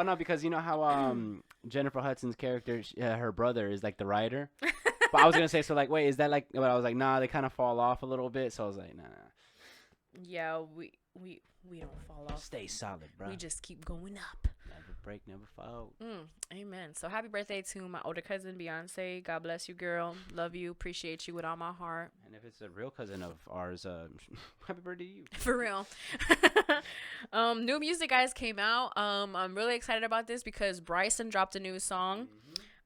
No, because you know how Jennifer Hudson's character, her brother is like the writer. But I was gonna say, so like, wait, is that like? But I was like, nah, they kind of fall off a little bit. So I was like, nah. Yeah, we don't fall off. Stay solid, bro. We just keep going up. Never break, never fall. Amen. So happy birthday to my older cousin Beyonce. God bless you, girl. Love you. Appreciate you with all my heart. And if it's a real cousin of ours, happy birthday to you. For real. New music, guys, came out. I'm really excited about this because Bryson dropped a new song.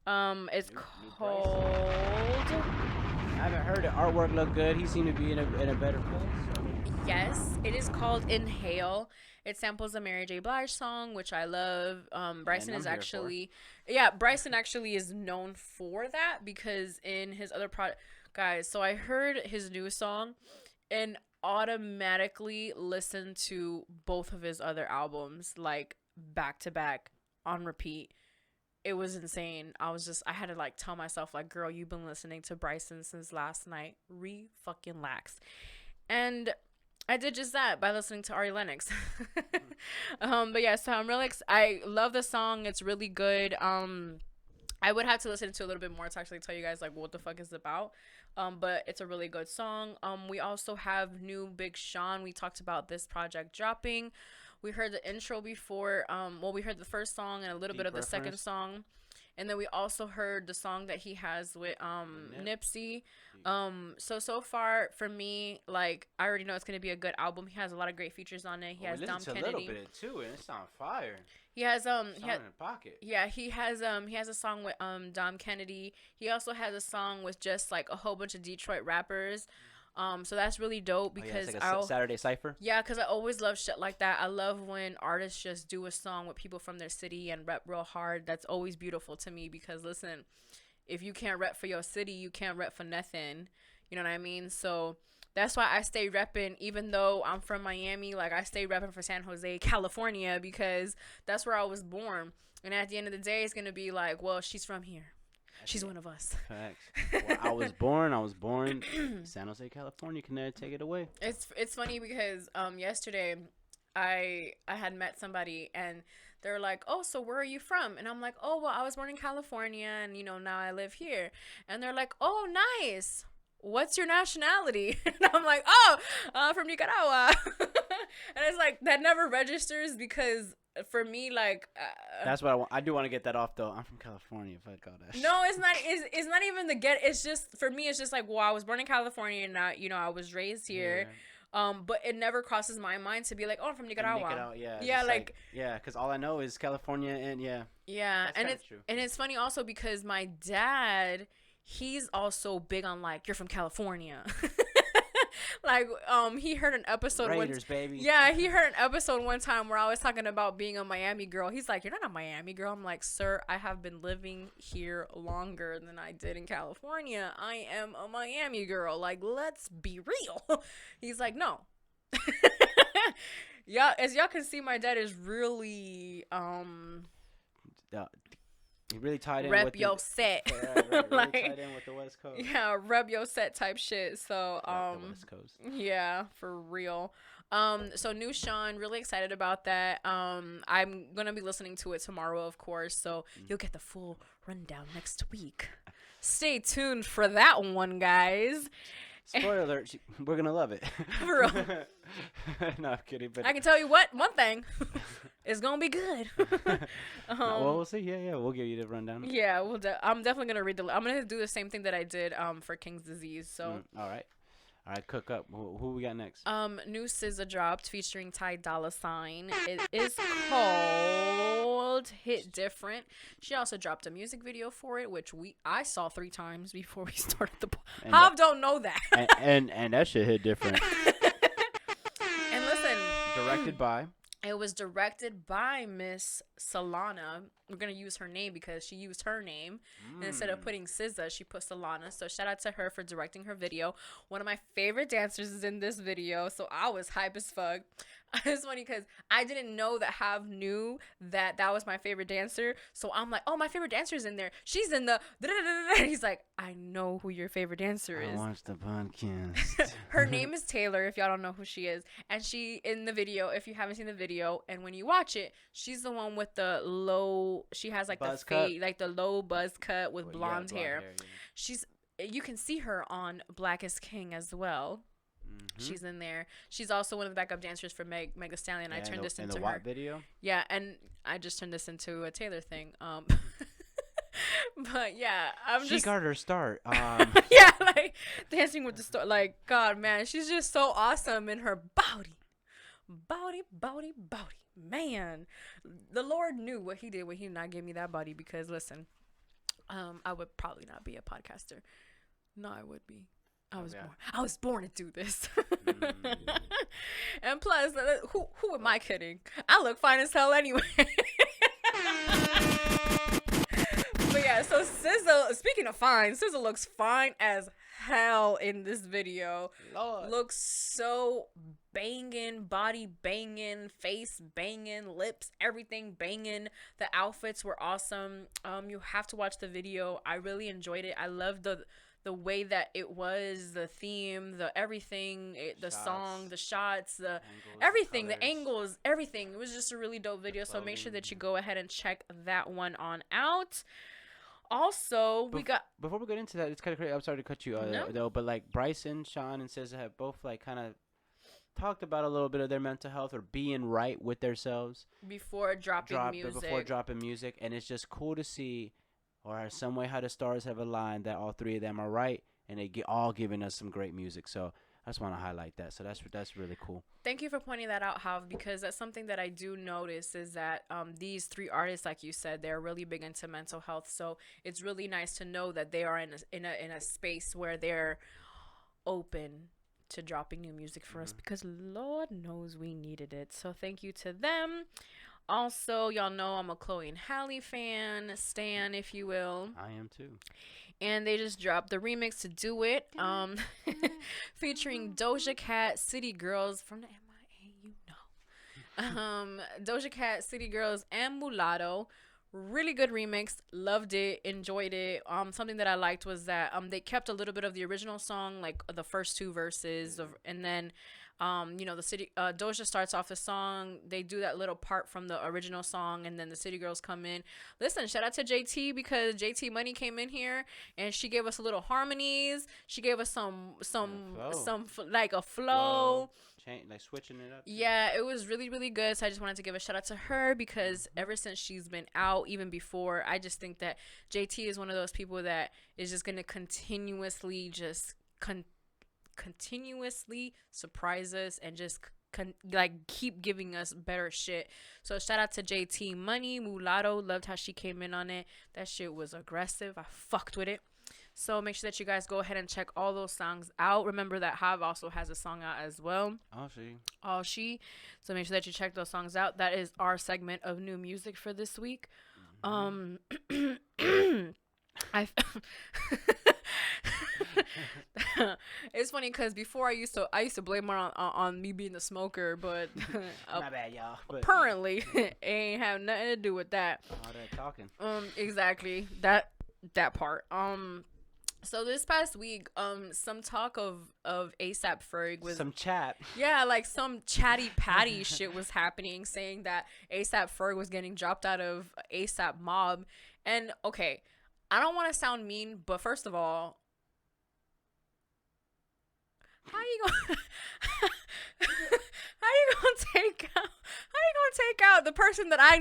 It's New called. I haven't heard it. Artwork look good. He seemed to be in a better place. So. Yes, it is called Inhale. It samples a Mary J. Blige song, which I love. Bryson And is I'm here for. actually, yeah, Bryson actually is known for that because in his other product, guys. So I heard his new song, and automatically listened to both of his other albums like back to back on repeat. It was insane. I had to like tell myself like, girl, you've been listening to Bryson since last night. Fucking lax. And I did just that by listening to Ari Lennox. But yeah, so I'm really I love the song. It's really good. I would have to listen to a little bit more to actually tell you guys like what the fuck it's about. But it's a really good song. We also have new Big Sean. We talked about this project dropping. We heard the intro before. We heard the first song and a little bit of the second song. And then we also heard the song that he has with Nipsey. So far for me, like I already know it's gonna be a good album. He has a lot of great features on it. He has Dom Kennedy. A little bit too, and it's on fire. He has in the pocket. Yeah, he has a song with Dom Kennedy. He also has a song with just like a whole bunch of Detroit rappers. So that's really dope because it's like a Saturday Cypher. Yeah, because I always love shit like that. I love when artists just do a song with people from their city and rep real hard. That's always beautiful to me because listen, if you can't rep for your city, you can't rep for nothing. You know what I mean? So that's why I stay repping, even though I'm from Miami. Like I stay repping for San Jose, California, because that's where I was born. And at the end of the day, it's gonna be like, well, she's from here. She's one of us. Facts. Well, I was born San Jose, California. Can never take it away. It's funny because yesterday I had met somebody and they're like, oh, so where are you from? And I'm like, oh, well, I was born in California and now I live here. And they're like, oh, nice. What's your nationality? And I'm like, oh, from Nicaragua. And it's like that never registers because for me, like that's what I want. I do want to get that off though. I'm from California. Fuck all that. No, it's not. It's not even the get. It's just for me. It's just like, well, I was born in California, and I was raised here. Yeah. But it never crosses my mind to be like, oh, I'm from Nicaragua. Yeah, because all I know is California, and yeah. And it's true. And it's funny also because my dad, he's also big on like, you're from California. Like he heard an episode Raiders, baby. Yeah, he heard an episode one time where I was talking about being a Miami girl. He's like, you're not a Miami girl. I'm like, sir, I have been living here longer than I did in California. I am a Miami girl. Like, let's be real. He's like, no. Yeah, as y'all can see, my dad is really he really tied in rep with your set. Really like, tied in with the West Coast. Yeah, rep your set type shit. So the West Coast. Yeah, for real. So new Sean, really excited about that. I'm gonna be listening to it tomorrow, of course. So you'll get the full rundown next week. Stay tuned for that one, guys. Spoiler alert, we're gonna love it. For real. No, I'm kidding. But I can tell you one thing. It's gonna be good. Well, we'll see. Yeah, we'll give you the rundown. Yeah, I'm definitely gonna read I'm gonna do the same thing that I did for King's Disease. So. All right, cook up. Who we got next? New SZA dropped featuring Ty Dolla $ign. It is called Hit Different. She also dropped a music video for it, which I saw 3 times before we started the. How don't know that? and that shit hit different. And listen, directed by. It was directed by Miss Solana. We're going to use her name because she used her name. And instead of putting SZA, she put Solana. So shout out to her for directing her video. One of my favorite dancers is in this video. So I was hype as fuck. It's funny because I didn't know that Hav knew that was my favorite dancer. So I'm like, oh, my favorite dancer's in there. She's in the... He's like, I know who your favorite dancer is. I watched the podcast. Her name is Taylor, if y'all don't know who she is. And she, in the video, if you haven't seen the video, and when you watch it, she's the one with the low... She has like buzz the fade, like the low buzz cut with blonde hair. Yeah. You can see her on Black is King as well. Mm-hmm. She's in there. She's also one of the backup dancers for Meg Thee Stallion. I turned this into the her video. Yeah, and I just turned this into a Taylor thing. But yeah, She got her start. Yeah, like Dancing with the Stars. Like, God, man, she's just so awesome in her body. Man, the Lord knew what he did when he did not give me that body because, listen, I would probably not be a podcaster. No, I would be. Okay. I was born to do this. Mm. And plus, who am I kidding? I look fine as hell anyway. But yeah, so SZA, speaking of fine, SZA looks fine as hell in this video. Lord. Looks so banging, body banging, face banging, lips, everything banging. The outfits were awesome. You have to watch the video. I really enjoyed it. I love the way that it was, the theme, the everything, the song, the shots, the Angles, everything, the colors. angles, everything. It was just a really dope video. So make sure that you Clothing. go ahead and check that one on out. Also, we got Before we get into that, it's kind of crazy. I'm sorry to cut you No. though, but like Bryson, Sean, and SZA have both like kind of talked about a little bit of their mental health or being right with themselves before dropping music. before dropping music, and it's just cool to see, or some way how the stars have aligned that all three of them are right, and they all giving us some great music. So I just want to highlight that. So that's really cool. Thank you for pointing that out, Hav, because that's something that I do notice is that these three artists, like you said, they're really big into mental health. So it's really nice to know that they are in a space where they're open to dropping new music for us, because Lord knows we needed it. So thank you to them. Also, y'all know I'm a Chloe and Halle fan, stan, if you will. I am too. And they just dropped the remix to Do It, featuring Doja Cat, City Girls from the MIA, you know. Doja Cat, City Girls, and Mulatto. Really good remix. Loved it. Enjoyed it. Something that I liked was that they kept a little bit of the original song, like the first two verses, and then the city Doja starts off the song. They do that little part from the original song, and then the City Girls come in. Listen, shout out to JT, because JT Money came in here and she gave us a little harmonies. She gave us some like a flow. Like switching it up. Yeah, it was really, really good. So I just wanted to give a shout out to her, because ever since she's been out, even before, I just think that JT is one of those people that is just going to continuously continuously surprise us and just keep giving us better shit. So shout out to JT Money. Mulatto, loved how she came in on it. That shit was aggressive. I fucked with it. So make sure that you guys go ahead and check all those songs out. Remember that Hav also has a song out as well. All she. So make sure that you check those songs out. That is our segment of new music for this week. It's funny because before I used to blame her on me being the smoker, but My bad, y'all. But apparently it ain't have nothing to do with that. all that talking. Exactly that part. So this past week, some talk of ASAP Ferg was Some chat. yeah, like some chatty patty shit was happening, saying that ASAP Ferg was getting dropped out of ASAP Mob. And okay, I don't want to sound mean, but first of all, how you gonna take out the person that I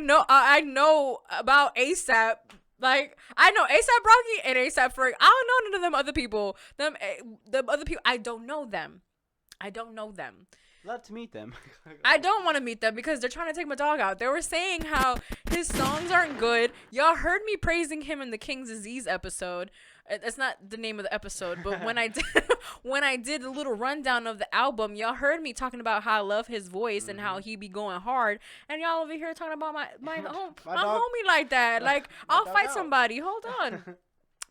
know about ASAP? Like, I know ASAP Rocky and ASAP Ferg. I don't know none of them other people. The other people, I don't know them. Love to meet them. I don't want to meet them because they're trying to take my dog out. They were saying how his songs aren't good. Y'all heard me praising him in the King's Disease episode. That's not the name of the episode, but when I did a little rundown of the album, y'all heard me talking about how I love his voice and how he be going hard, and y'all over here talking about my homie like that. Like, I'll fight somebody. Hold on.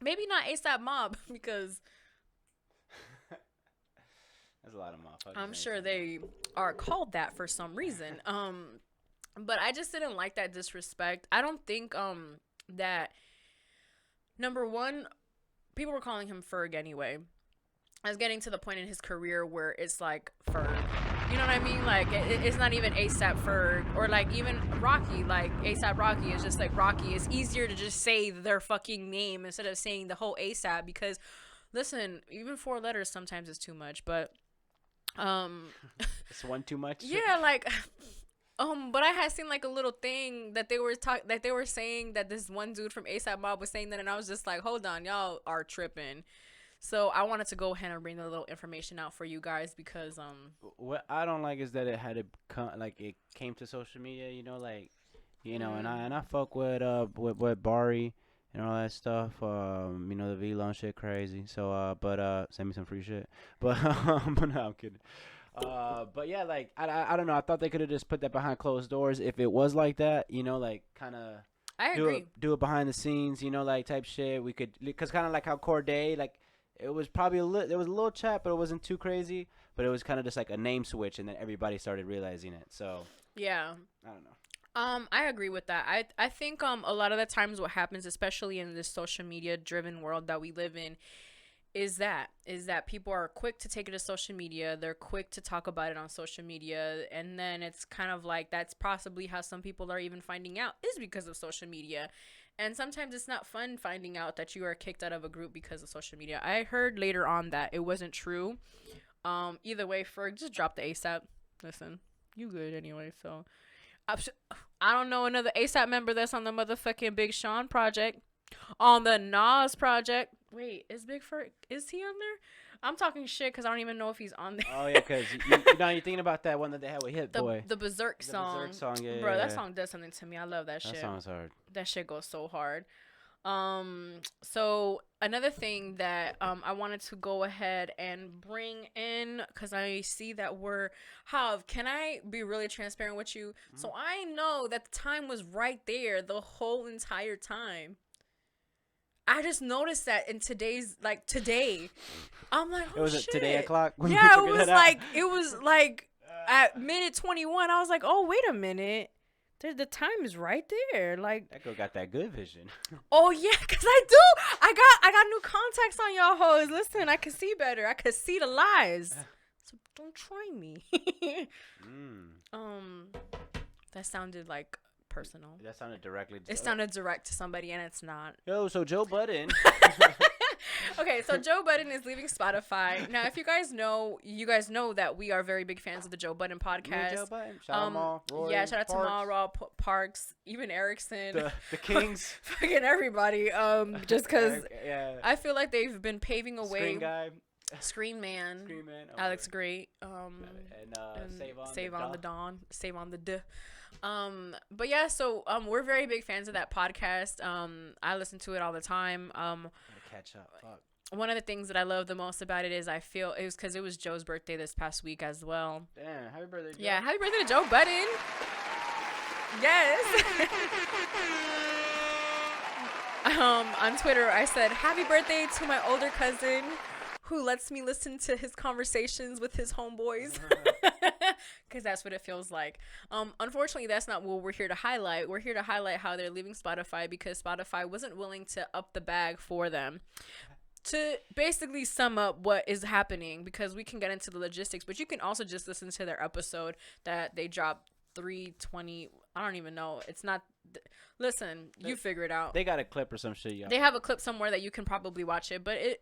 Maybe not ASAP Mob, because There's a lot of motherfuckers. I'm sure they are called that for some reason. But I just didn't like that disrespect. I don't think that, number one, people were calling him Ferg anyway. I was getting to the point in his career where it's like Ferg. You know what I mean? Like, it's not even ASAP Ferg, or like even Rocky. Like, ASAP Rocky is just like Rocky. It's easier to just say their fucking name instead of saying the whole ASAP, because, listen, even 4 letters sometimes is too much. But it's one too much. yeah, like, but I had seen like a little thing that they were saying that this one dude from ASAP Mob was saying that, and I was just like, hold on, y'all are tripping. So I wanted to go ahead and bring the little information out for you guys, because What I don't like is that it had to come, like, it came to social media, you know, like, you know, and I fuck with Bari and all that stuff. The V-Loan shit crazy. So, send me some free shit. But, but no, I'm kidding. But yeah, like I don't know. I thought they could have just put that behind closed doors if it was like that. Like kind of I agree. do it behind the scenes. Like type shit. We could, because kind of like how Corday, like it was probably there was a little chat, but it wasn't too crazy. But it was kind of just like a name switch, and then everybody started realizing it. So Yeah. I don't know. I agree with that. I think a lot of the times what happens, especially in this social media driven world that we live in, is that people are quick to take it to social media. They're quick to talk about it on social media, and then it's kind of like that's possibly how some people are even finding out is because of social media. And sometimes it's not fun finding out that you are kicked out of a group because of social media. I heard later on that it wasn't true. Either way, Ferg, just drop the ASAP. Listen, you good anyway, so I don't know another ASAP member that's on the motherfucking Big Sean project. On the Nas project. Wait, is is he on there? I'm talking shit because I don't even know if he's on there. Oh yeah, because you're thinking about that one that they had with Hit Boy. The Berserk song. Yeah, bro, that yeah. song does something to me. I love that shit. That song's hard. That shit goes so hard. So another thing that I wanted to go ahead and bring in, because I see that can I be really transparent with you? Mm-hmm. So I know that the time was right there the whole entire time. I just noticed that in today. I'm like, oh, it was shit. Today o'clock. Yeah, it was like at minute 21. I was like, oh, wait a minute. The time is right there. Like, that girl got that good vision. Oh yeah, cause I do. I got new contacts on y'all hoes. Listen, I can see better. I can see the lies. So don't try me. That sounded like personal. That sounded directly. It sounded direct to somebody, and it's not. Yo, so Joe Budden. Okay, so Joe Budden is leaving Spotify. Now, if you guys know that we are very big fans of the Joe Budden podcast. Joe Budden. Shout out Maul, Roy, yeah, shout out Parks. to Maul, Raw, Parks, even Erickson. The Kings. Fucking everybody. Just because yeah. I feel like they've been paving a way. Screen guy. Screen Man. Oh, Alex Great. And Save on the Dawn. Save on the D. But yeah, so we're very big fans of that podcast. I listen to it all the time. Catch up. Fuck. One of the things that I love the most about it is I feel it was because it was Joe's birthday this past week as well. Damn, happy birthday, Joe. Yeah, happy birthday to Joe Budden. Yes. On Twitter, I said, happy birthday to my older cousin who lets me listen to his conversations with his homeboys. Because that's what it feels like. Unfortunately, that's not what we're here to highlight. We're here to highlight how they're leaving Spotify because Spotify wasn't willing to up the bag for them. To basically sum up what is happening, because we can get into the logistics, but you can also just listen to their episode that they dropped 320. I don't even know. It's not. Listen, you figure it out. They got a clip or some shit, y'all. They have a clip somewhere that you can probably watch it, but it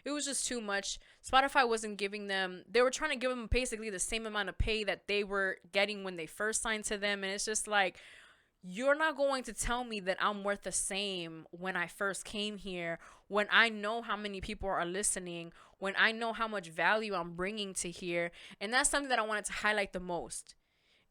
was just too much. Spotify wasn't giving them. They were trying to give them basically the same amount of pay that they were getting when they first signed to them, and it's just like, you're not going to tell me that I'm worth the same when I first came here, when I know how many people are listening, when I know how much value I'm bringing to here. And that's something that I wanted to highlight the most,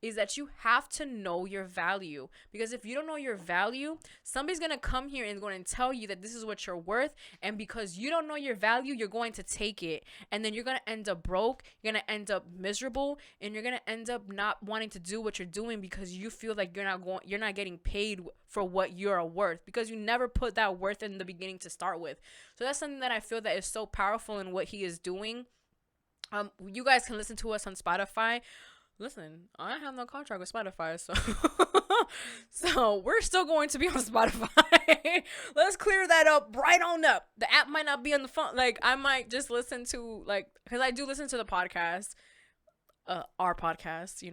is that you have to know your value. Because if you don't know your value, somebody's going to come here and going to tell you that this is what you're worth. And because you don't know your value, you're going to take it. And then you're going to end up broke. You're going to end up miserable. And you're going to end up not wanting to do what you're doing because you feel like you're not getting paid for what you're worth. Because you never put that worth in the beginning to start with. So that's something that I feel that is so powerful in what he is doing. You guys can listen to us on Spotify. Listen, I have no contract with Spotify, so we're still going to be on Spotify. Let's clear that up right on up. The app might not be on the phone. Like, I might just listen to, because I do listen to the podcast, our podcast,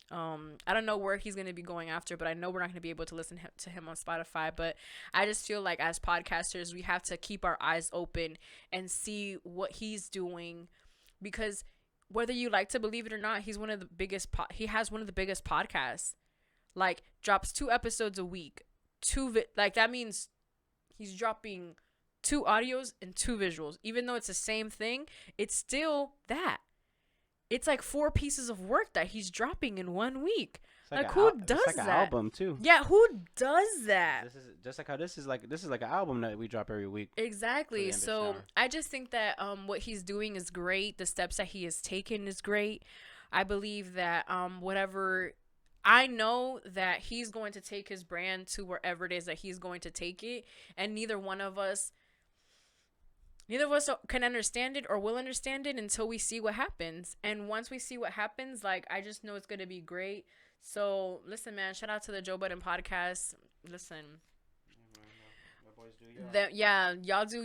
I don't know where he's going to be going after, but I know we're not going to be able to listen to him on Spotify. But I just feel like as podcasters, we have to keep our eyes open and see what he's doing, because whether you like to believe it or not, he's one of the biggest. He has one of the biggest podcasts. Like, drops 2 episodes a week. That means he's dropping 2 audios and 2 visuals. Even though it's the same thing, it's still that. It's like 4 pieces of work that he's dropping in 1 week. Like who does it's like that? an album too. Yeah, who does that? This is just like how this is like an album that we drop every week. Exactly. Ambitious So Hour. I just think that what he's doing is great. The steps that he has taken is great. I believe that whatever, I know that he's going to take his brand to wherever it is that he's going to take it, and neither of us can understand it or will understand it until we see what happens. And once we see what happens, like, I just know it's going to be great. So listen, man, shout out to the Joe Budden podcast. Listen, y'all do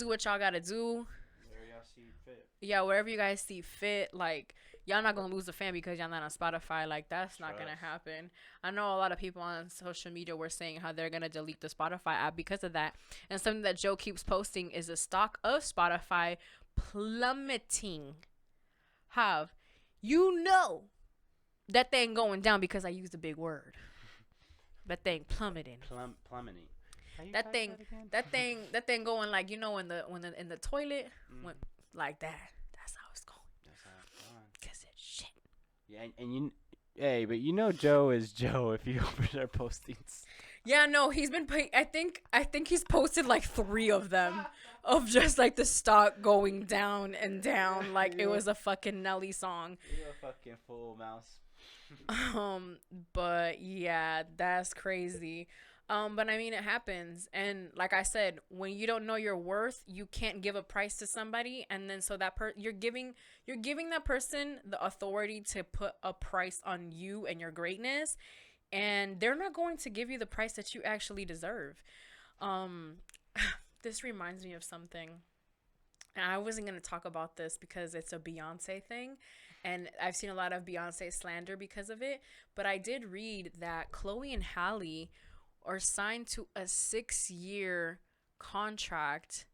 what y'all gotta do. Where y'all see fit. Yeah, wherever you guys see fit. Like, y'all not gonna lose a fan because y'all not on Spotify. Like, that's not gonna happen. I know a lot of people on social media were saying how they're gonna delete the Spotify app because of that. And something that Joe keeps posting is the stock of Spotify plummeting. Have you know that thing going down because I used a big word. That thing plummeting. Plummeting. That thing going like, in the toilet, went like that. That's how it's going. That's how it's going. Cause it's shit. Yeah, and but Joe is Joe if you open our postings. Yeah, no, he's been. I think he's posted like 3 of them, of just like the stock going down and down, like it was a fucking Nelly song. You're a fucking fool, mouse. But yeah, that's crazy. But I mean, it happens. And like I said, when you don't know your worth, you can't give a price to somebody. And then so you're giving that person the authority to put a price on you and your greatness. And they're not going to give you the price that you actually deserve. This reminds me of something. And I wasn't going to talk about this because it's a Beyonce thing. And I've seen a lot of Beyonce slander because of it. But I did read that Chloe and Halle are signed to a 6-year contract.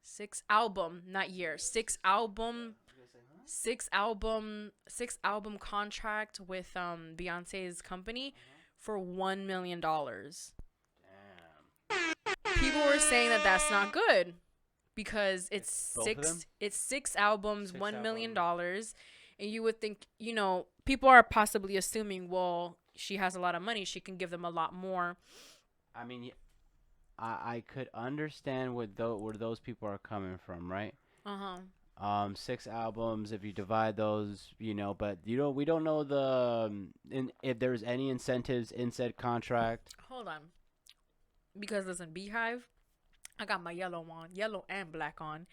6 album, not year. 6 album contract with Beyonce's company for $1 million. Damn. People were saying that that's not good because it's six albums, $1 million. And you would think, people are possibly assuming, well, she has a lot of money, she can give them a lot more. I mean, I could understand where those people are coming from, right? 6 albums, if you divide those, but we don't know if there's any incentives in said contract. Hold on, because listen, Beehive, I got my yellow and black on.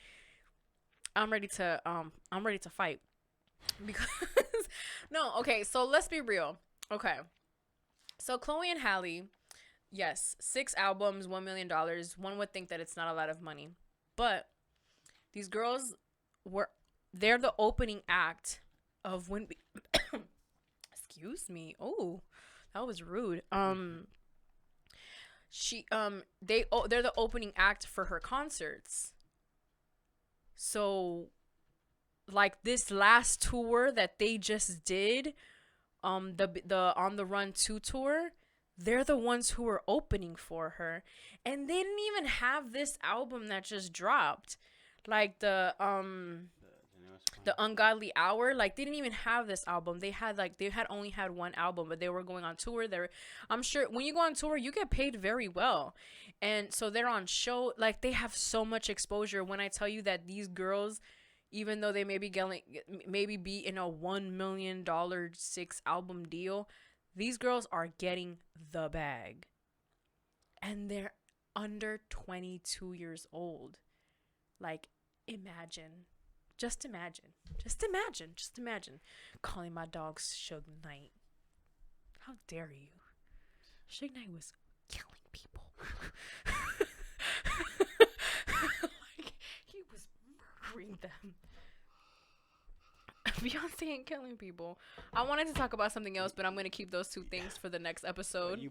I'm ready to fight because no, okay, so let's be real. Okay, so Chloe and Halle, yes, 6 albums, $1 million. One would think that it's not a lot of money, but these girls they're the opening act of when excuse me. Oh, that was rude. They're the opening act for her concerts. So like this last tour that they just did, the On the Run 2 tour, they're the ones who were opening for her. And they didn't even have this album that just dropped. Like the Ungodly Hour, like they didn't even have this album. They had only had 1 album, but they were going on tour. I'm sure when you go on tour, you get paid very well. And so they're on show, like they have so much exposure. When I tell you that these girls, even though they may be in a $1 million 6 album deal, these girls are getting the bag. And they're under 22 years old. Like, just imagine calling my dog Suge Knight. How dare you? Suge Knight was killing people. Like, he was murdering them. Beyonce ain't killing people. I wanted to talk about something else, but I'm gonna keep those 2 things for the next episode. You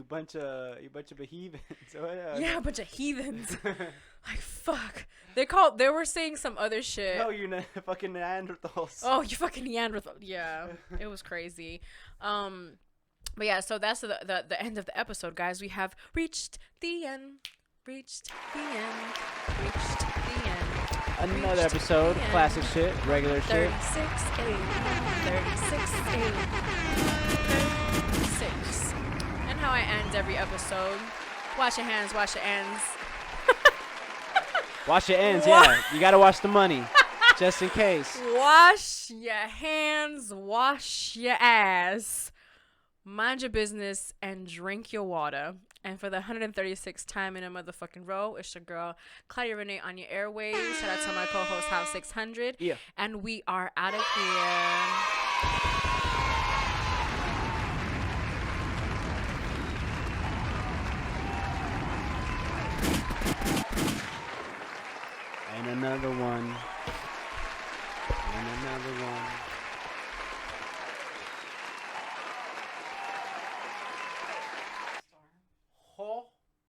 bunch of heathens. Yeah, a bunch of heathens. Like, fuck. They were saying some other shit. No, you're fucking Neanderthals. Oh, you fucking Neanderthal. Yeah, it was crazy. But yeah, so that's the end of the episode, guys. We have reached the end. Another episode, classic shit, regular shit. 36 8. how I end every episode. Wash your hands, wash your ends. Wash your ends, yeah. You gotta wash the money, just in case. Wash your hands, wash your ass, mind your business, and drink your water. And for the 136th time in a motherfucking row, it's your girl, Claudia Renee on your airways. Shout out to my co-host, House 600. Yeah. And we are out of here. And another one. And another one.